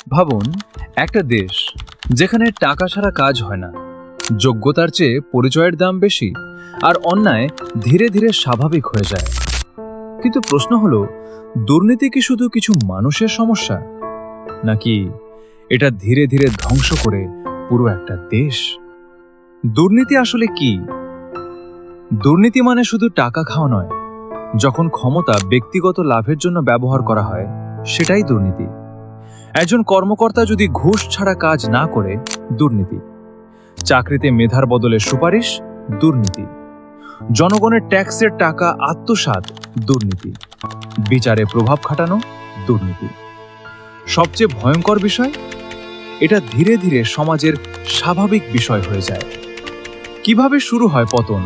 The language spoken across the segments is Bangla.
ভাবুন, একটা দেশ যেখানে টাকা ছাড়া কাজ হয় না, যোগ্যতার চেয়ে পরিচয়ের দাম বেশি, আর অন্যায় ধীরে ধীরে স্বাভাবিক হয়ে যায়। কিন্তু প্রশ্ন হলো, দুর্নীতি কি শুধু কিছু মানুষের সমস্যা, নাকি এটা ধীরে ধীরে ধ্বংস করে পুরো একটা দেশ? দুর্নীতি আসলে কি? দুর্নীতি মানে শুধু টাকা খাওয়া নয়। যখন ক্ষমতা ব্যক্তিগত লাভের জন্য ব্যবহার করা হয়, সেটাই দুর্নীতি। একজন কর্মকর্তা যদি ঘুষ ছাড়া কাজ না করে, দুর্নীতি। চাকরিতে মেধার বদলে সুপারিশ, দুর্নীতি। জনগণের ট্যাক্সের টাকা আত্মসাৎ, দুর্নীতি। বিচারে প্রভাব খাটানো, দুর্নীতি। সবচেয়ে ভয়ঙ্কর বিষয়, এটা ধীরে ধীরে সমাজের স্বাভাবিক বিষয় হয়ে যায়। কিভাবে শুরু হয় পতন?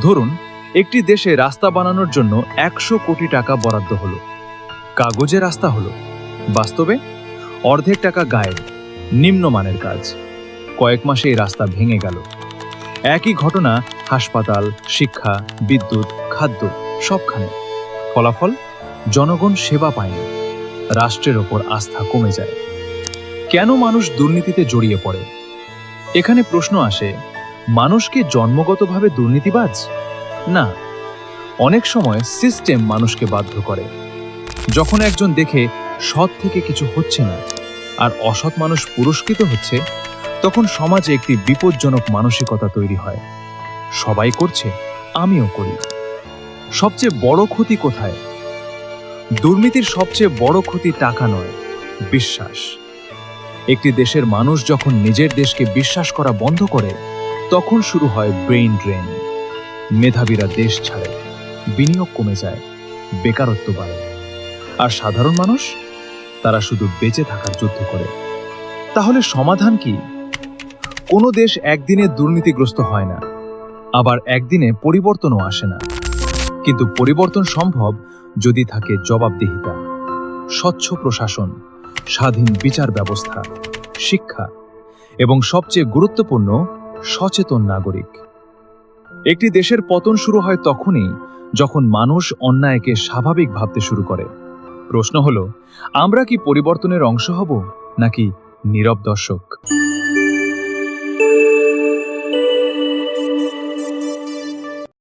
ধরুন, একটি দেশে রাস্তা বানানোর জন্য 100 কোটি টাকা বরাদ্দ হলো। কাগজে রাস্তা হলো, বাস্তবে অর্ধেক টাকা গায়েব, নিম্নমানের কাজ। কয়েক মাসে এই রাস্তা ভেঙে গেল। একই ঘটনা হাসপাতাল, শিক্ষা, বিদ্যুৎ, খাদ্য, সবখানে। ফলাফল, জনগণ সেবা পায়নি, রাষ্ট্রের ওপর আস্থা কমে যায়। কেন মানুষ দুর্নীতিতে জড়িয়ে পড়ে? এখানে প্রশ্ন আসে, মানুষ কি জন্মগতভাবে দুর্নীতিবাজ? না, অনেক সময় সিস্টেম মানুষকে বাধ্য করে। যখন একজন দেখে সৎ থেকে কিছু হচ্ছে না, আর অসৎ মানুষ পুরস্কৃত হচ্ছে, তখন সমাজে একটি বিপজ্জনক মানসিকতা তৈরি হয়। সবাই করছে, আমিও করি। সবচেয়ে বড় ক্ষতি কোথায়? দুর্নীতির সবচেয়ে বড় ক্ষতি টাকা নয়, বিশ্বাস। একটি দেশের মানুষ যখন নিজের দেশকে বিশ্বাস করা বন্ধ করে, তখন শুরু হয় ব্রেইন ড্রেন। মেধাবীরা দেশ ছাড়ে, বিনিয়োগ কমে যায়, বেকারত্ব বাড়ে। আর সাধারণ মানুষ, তারা শুধু বেঁচে থাকার যুদ্ধ করে। তাহলে সমাধান কি? কোনো দেশ একদিনে দুর্নীতিগ্রস্ত হয় না, আবার একদিনে পরিবর্তনও আসে না। কিন্তু পরিবর্তন সম্ভব যদি থাকে জবাবদিহিতা, স্বচ্ছ প্রশাসন, স্বাধীন বিচার ব্যবস্থা, শিক্ষা, এবং সবচেয়ে গুরুত্বপূর্ণ, সচেতন নাগরিক। একটি দেশের পতন শুরু হয় তখনই যখন মানুষ অন্যায়কে স্বাভাবিক ভাবতে শুরু করে। প্রশ্ন হলো, আমরা কি পরিবর্তনের অংশ হব, নাকি নীরব দর্শক?